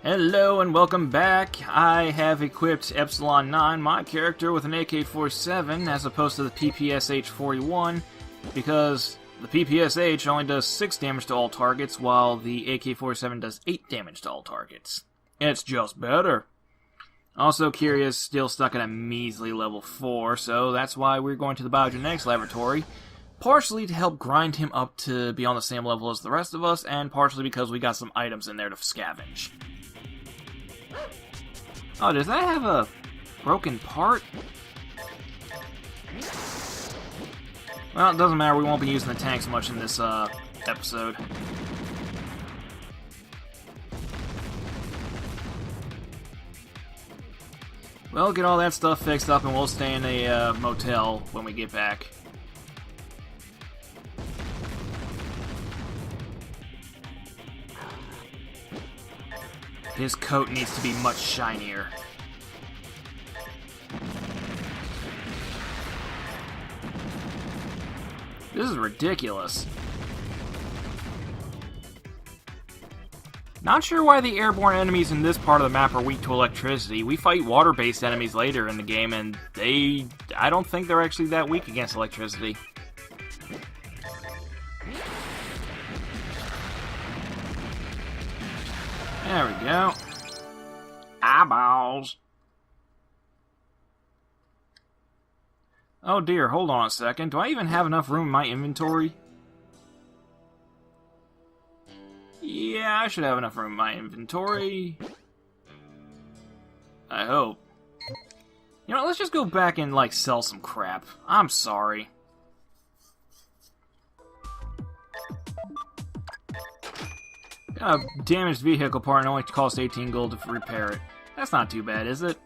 Hello and welcome back. I have equipped Epsilon 9, my character, with an AK-47 as opposed to the PPSH-41 because the PPSH only does 6 damage to all targets while the AK-47 does 8 damage to all targets. It's just better. Also, Kiriya is still stuck at a measly level 4, so that's why we're going to the biogenetics laboratory. Partially to help grind him up to be on the same level as the rest of us, and partially because we got some items in there to scavenge. Oh, does that have a broken part? Well, it doesn't matter, we won't be using the tanks much in this episode. Well, get all that stuff fixed up and we'll stay in a motel when we get back. His coat needs to be much shinier. This is ridiculous. Not sure why the airborne enemies in this part of the map are weak to electricity. We fight water-based enemies later in the game, and I don't think they're actually that weak against electricity. There we go. Eyeballs. Oh dear, hold on a second. Do I even have enough room in my inventory? Yeah, I should have enough room in my inventory. I hope. You know, let's just go back and, like, sell some crap. I'm sorry. Got a damaged vehicle part and only cost 18 gold to repair it. That's not too bad, is it?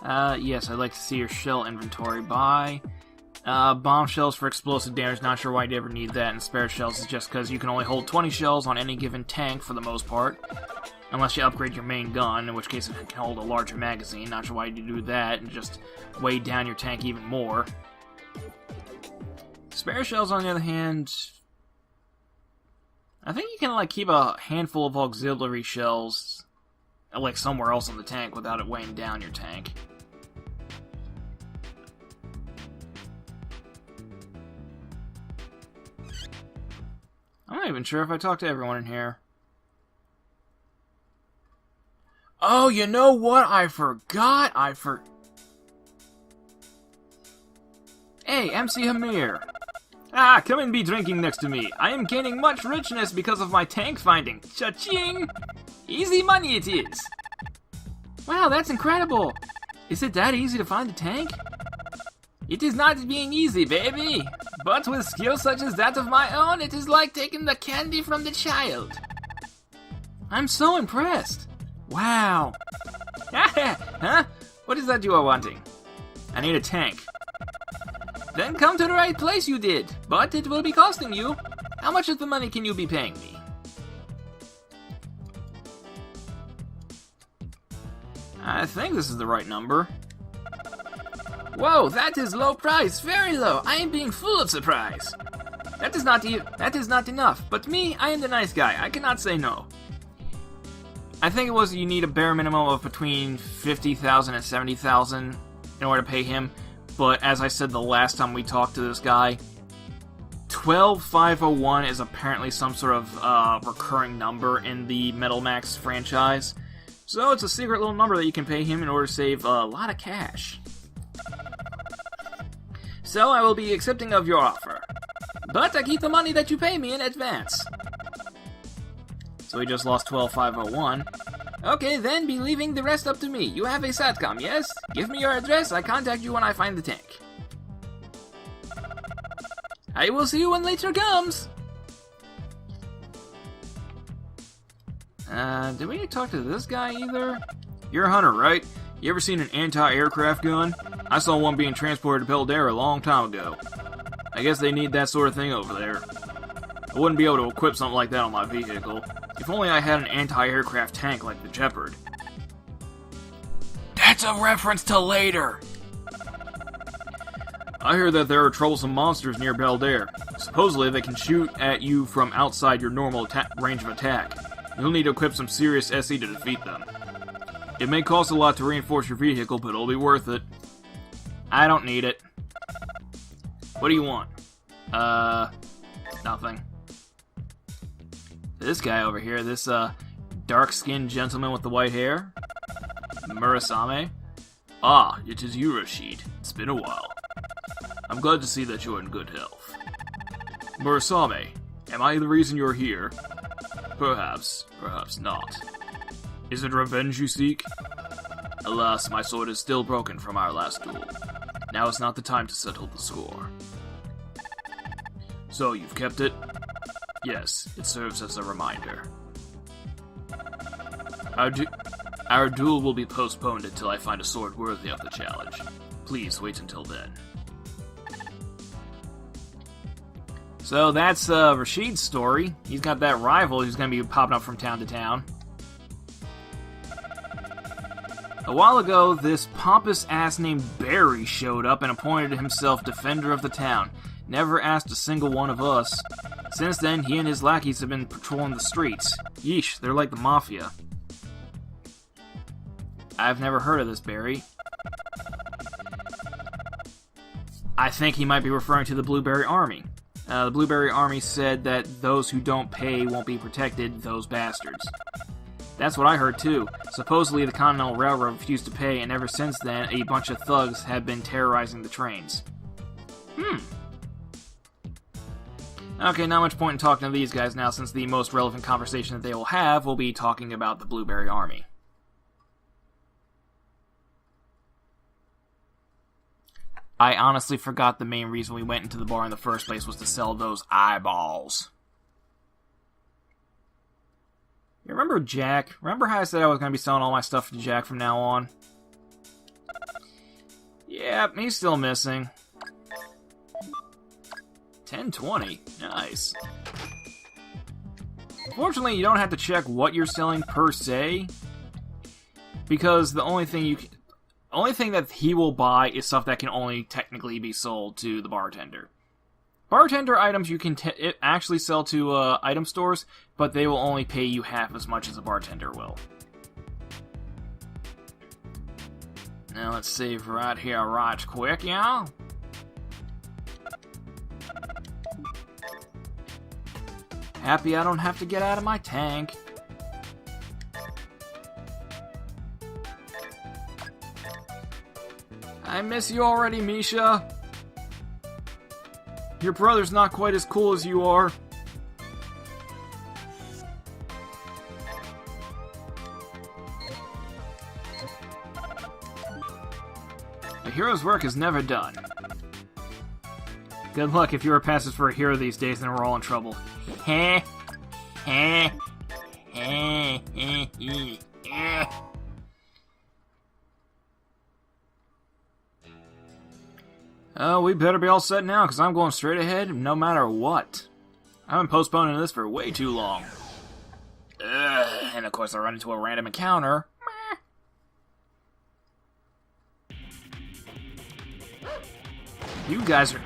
Yes, I'd like to see your shell inventory. Buy. Bomb shells for explosive damage, not sure why you'd ever need that, and spare shells is just because you can only hold 20 shells on any given tank for the most part. Unless you upgrade your main gun, in which case it can hold a larger magazine. Not sure why you'd do that, and just weigh down your tank even more. Spare shells, on the other hand, I think you can, like, keep a handful of auxiliary shells, like, somewhere else in the tank without it weighing down your tank. I'm not even sure if I talked to everyone in here. Oh, you know what? I forgot! Hey, MC Hamir! Ah, come and be drinking next to me. I am gaining much richness because of my tank finding. Cha-ching! Easy money it is. Wow, that's incredible. Is it that easy to find a tank? It is not being easy, baby. But with skills such as that of my own, it is like taking the candy from the child. I'm so impressed. Wow. Huh? What is that you are wanting? I need a tank. Then come to the right place, you did. But it will be costing you. How much of the money can you be paying me? I think this is the right number. Whoa, that is low price, very low. I am being full of surprise. That is not enough. But me, I am the nice guy. I cannot say no. I think it was you need a bare minimum of between 50,000 and 70,000 in order to pay him. But as I said the last time we talked to this guy, 12501 is apparently some sort of recurring number in the Metal Max franchise. So it's a secret little number that you can pay him in order to save a lot of cash. So I will be accepting of your offer. But I keep the money that you pay me in advance. So he just lost 12501. Okay, then be leaving the rest up to me. You have a SATCOM, yes? Give me your address, I contact you when I find the tank. I will see you when later comes! Did we talk to this guy either? You're a hunter, right? You ever seen an anti-aircraft gun? I saw one being transported to Beldair a long time ago. I guess they need that sort of thing over there. I wouldn't be able to equip something like that on my vehicle. If only I had an anti-aircraft tank like the Jeopard. That's a reference to later! I hear that there are troublesome monsters near Beldair. Supposedly they can shoot at you from outside your normal range of attack. You'll need to equip some serious SE to defeat them. It may cost a lot to reinforce your vehicle, but it'll be worth it. I don't need it. What do you want? Nothing. This guy over here, this, dark-skinned gentleman with the white hair? Murasame? Ah, it is you, Rashid. It's been a while. I'm glad to see that you're in good health. Murasame, am I the reason you're here? Perhaps, perhaps not. Is it revenge you seek? Alas, my sword is still broken from our last duel. Now is not the time to settle the score. So, you've kept it? Yes, it serves as a reminder. Our duel will be postponed until I find a sword worthy of the challenge. Please wait until then. So that's Rashid's story. He's got that rival who's going to be popping up from town to town. A while ago, this pompous ass named Barry showed up and appointed himself defender of the town. Never asked a single one of us. Since then, he and his lackeys have been patrolling the streets. Yeesh, they're like the mafia. I've never heard of this Barry. I think he might be referring to the Blueberry Army. The Blueberry Army said that those who don't pay won't be protected, those bastards. That's what I heard too. Supposedly the Continental Railroad refused to pay, and ever since then, a bunch of thugs have been terrorizing the trains. Okay, not much point in talking to these guys now, since the most relevant conversation that they will have will be talking about the Blueberry Army. I honestly forgot the main reason we went into the bar in the first place was to sell those eyeballs. You remember Jack? Remember how I said I was going to be selling all my stuff to Jack from now on? Yep, he's still missing. 1020. Nice. Unfortunately, you don't have to check what you're selling per se, because the only thing that he will buy is stuff that can only technically be sold to the bartender. Bartender items you can actually sell to item stores, but they will only pay you half as much as a bartender will. Now let's save right here right quick, y'all. Happy I don't have to get out of my tank. I miss you already, Misha. Your brother's not quite as cool as you are. A hero's work is never done. Good luck if you're passes for a hero these days, then we're all in trouble. Heh. Heh. Heh. Heh. We better be all set now, because I'm going straight ahead no matter what. I've been postponing this for way too long. And of course I run into a random encounter. You guys are...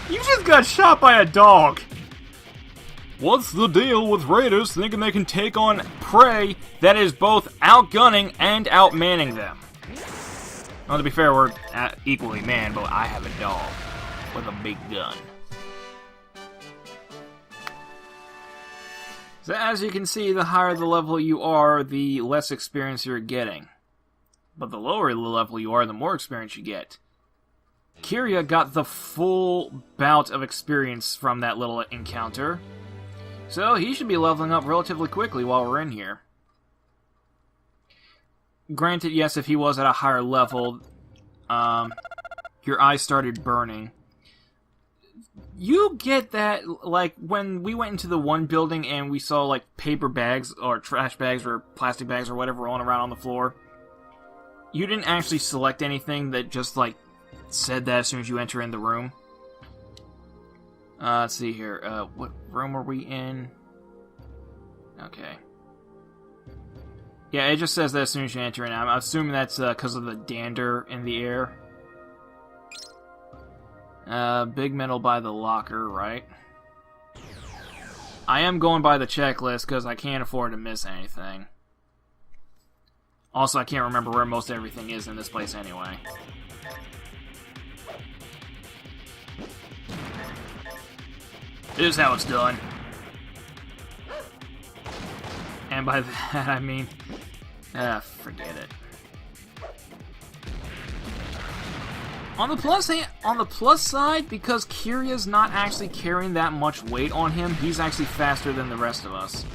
You just got shot by a dog! What's the deal with raiders thinking they can take on prey that is both outgunning and outmanning them? Well, to be fair, we're equally manned, but I have a dog with a big gun. So as you can see, the higher the level you are, the less experience you're getting. But the lower the level you are, the more experience you get. Kiriya got the full bout of experience from that little encounter, so he should be leveling up relatively quickly while we're in here. Granted, yes, if he was at a higher level, your eyes started burning. You get that, like, when we went into the one building and we saw, like, paper bags, or trash bags, or plastic bags, or whatever rolling around on the floor. You didn't actually select anything that just, like, said that as soon as you enter in the room. Let's see here. What room are we in? Okay. Yeah, it just says that as soon as you enter in. I'm assuming that's because of the dander in the air. Big metal by the locker, right? I am going by the checklist because I can't afford to miss anything. Also, I can't remember where most everything is in this place anyway. This is how it's done. And by that, I mean... forget it. On the plus side, because Kiriya's not actually carrying that much weight on him, he's actually faster than the rest of us.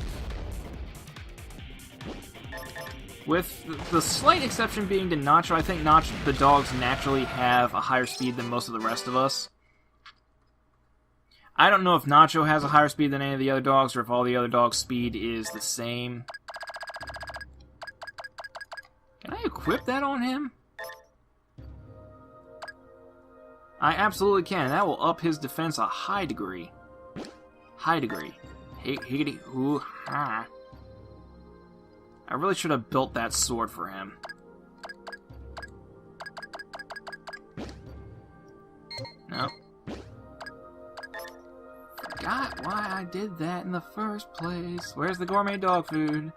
With the slight exception being to Nacho, I think the dogs naturally have a higher speed than most of the rest of us. I don't know if Nacho has a higher speed than any of the other dogs, or if all the other dogs' speed is the same. Can I equip that on him? I absolutely can. That will up his defense a high degree. High degree. Higgity. Ooh, ha. I really should have built that sword for him. Nope. Forgot why I did that in the first place. Where's the gourmet dog food?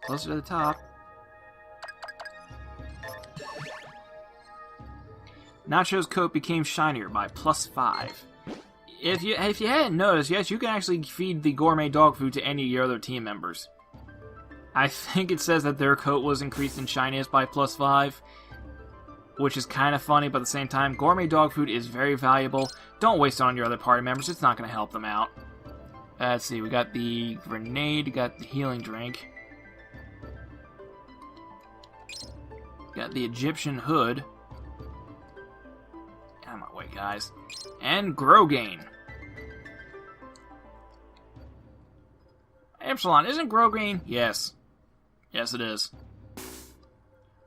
Closer to the top. Nacho's coat became shinier by +5. If you hadn't noticed, yes, you can actually feed the gourmet dog food to any of your other team members. I think it says that their coat was increased in shininess by +5, which is kind of funny, but at the same time, gourmet dog food is very valuable. Don't waste it on your other party members, it's not going to help them out. Let's see, we got the grenade, we got the healing drink. Got the Egyptian hood. Out of my way, guys. And Grogain. Epsilon, isn't Grogain? Yes. Yes, it is.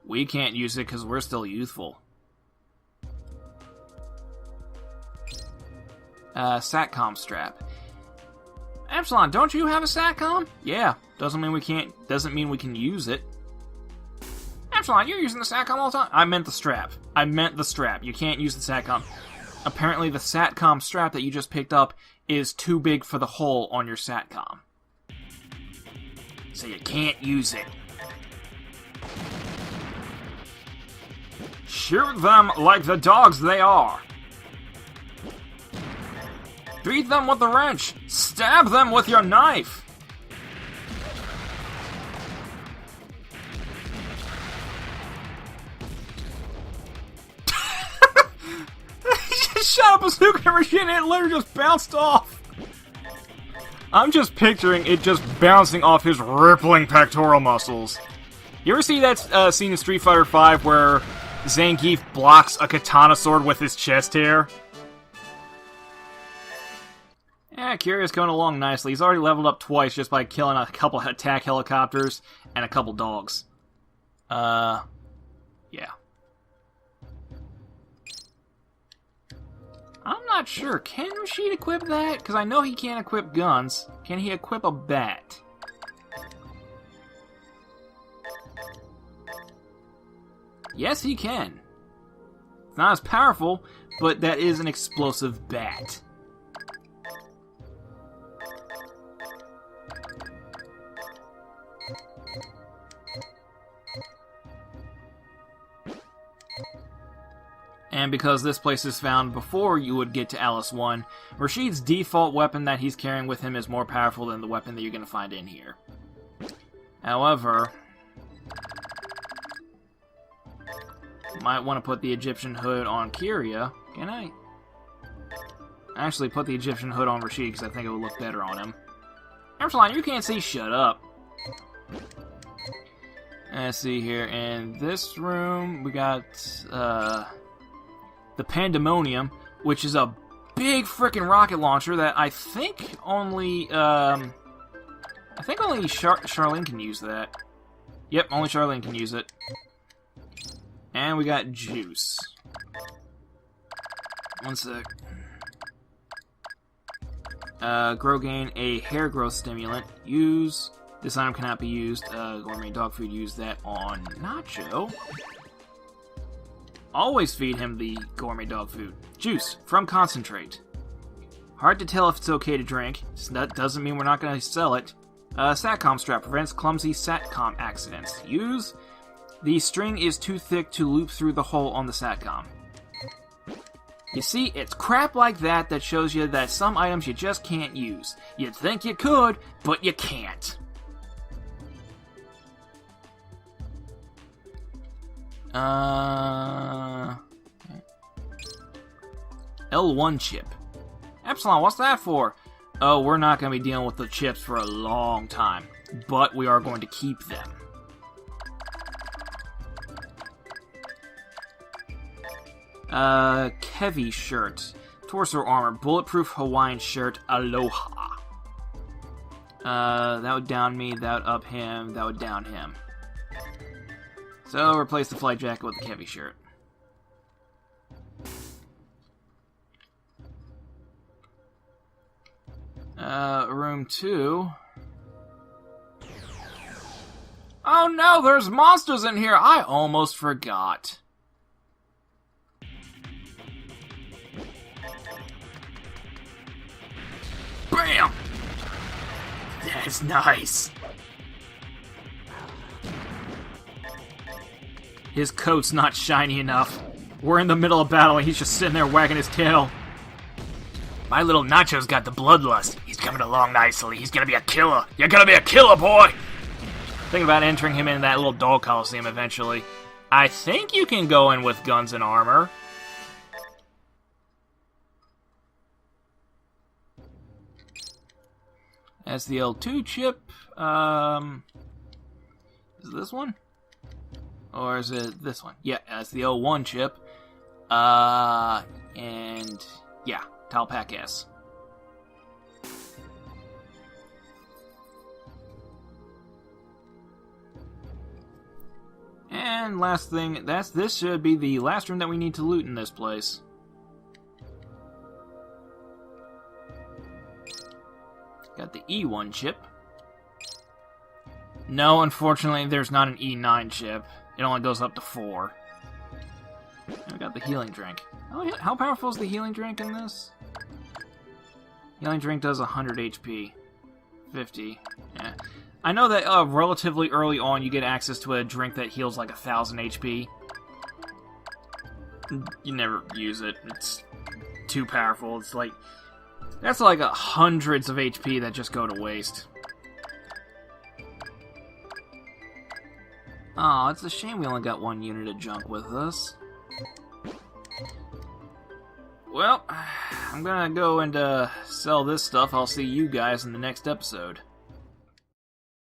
We can't use it because we're still youthful. Satcom strap. Epsilon, don't you have a Satcom? Yeah. Doesn't mean we can't. Doesn't mean we can use it. Epsilon, you're using the Satcom all the time. I meant the strap. I meant the strap. You can't use the Satcom. Apparently, the Satcom strap that you just picked up is too big for the hole on your Satcom. So you can't use it. Shoot them like the dogs they are. Beat them with the wrench. Stab them with your knife. Shot up a nuclear machine and it literally just bounced off. I'm just picturing it just bouncing off his rippling pectoral muscles. You ever see that scene in Street Fighter V where Zangief blocks a katana sword with his chest hair? Yeah, Kiriya's going along nicely. He's already leveled up twice just by killing a couple attack helicopters and a couple dogs. Yeah. I'm not sure. Can Rashid equip that? Because I know he can't equip guns. Can he equip a bat? Yes, he can. It's not as powerful, but that is an explosive bat. And because this place is found before you would get to Alice 1, Rashid's default weapon that he's carrying with him is more powerful than the weapon that you're going to find in here. However, might want to put the Egyptian hood on Kiriya. Can I? Actually, put the Egyptian hood on Rashid because I think it would look better on him. Epsilon, you can't see. Shut up. Let's see here. In this room, we got the Pandemonium, which is a big frickin' rocket launcher that I think only Charlene can use that. Yep, only Charlene can use it. And we got Juice. One sec. Grogain, a hair growth stimulant. Use. This item cannot be used. Gourmet dog food, use that on Nacho. Always feed him the gourmet dog food. Juice from concentrate. Hard to tell if it's okay to drink. That doesn't mean we're not going to sell it. Satcom strap prevents clumsy Satcom accidents. Use. The string is too thick to loop through the hole on the Satcom. You see, it's crap like that that shows you that some items you just can't use. You'd think you could, but you can't. L1 chip. Epsilon, what's that for? Oh, we're not going to be dealing with the chips for a long time, but we are going to keep them. Kevi shirt. Torso armor. Bulletproof Hawaiian shirt. Aloha. That would down me, that would up him, that would down him. So, replace the flight jacket with the Kevi shirt. Room 2. Oh no, there's monsters in here! I almost forgot. Bam! That's nice. His coat's not shiny enough. We're in the middle of battle and he's just sitting there wagging his tail. My little Nacho's got the bloodlust. He's coming along nicely. He's gonna be a killer. You're gonna be a killer, boy! Think about entering him in that little doll coliseum eventually. I think you can go in with guns and armor. That's the L2 chip. Is it this one? Or is it this one? Yeah, that's the L1 chip. And yeah, Talpac S. And last thing, this should be the last room that we need to loot in this place. Got the E1 chip. No, unfortunately, there's not an E9 chip. It only goes up to 4. I got the healing drink. How powerful is the healing drink in this? Healing drink does 100 HP. 50. Yeah. I know that relatively early on you get access to a drink that heals like 1,000 HP. You never use it. It's too powerful. It's like... That's like hundreds of HP that just go to waste. Aw, it's a shame we only got one unit of junk with us. Well, I'm gonna go and sell this stuff. I'll see you guys in the next episode.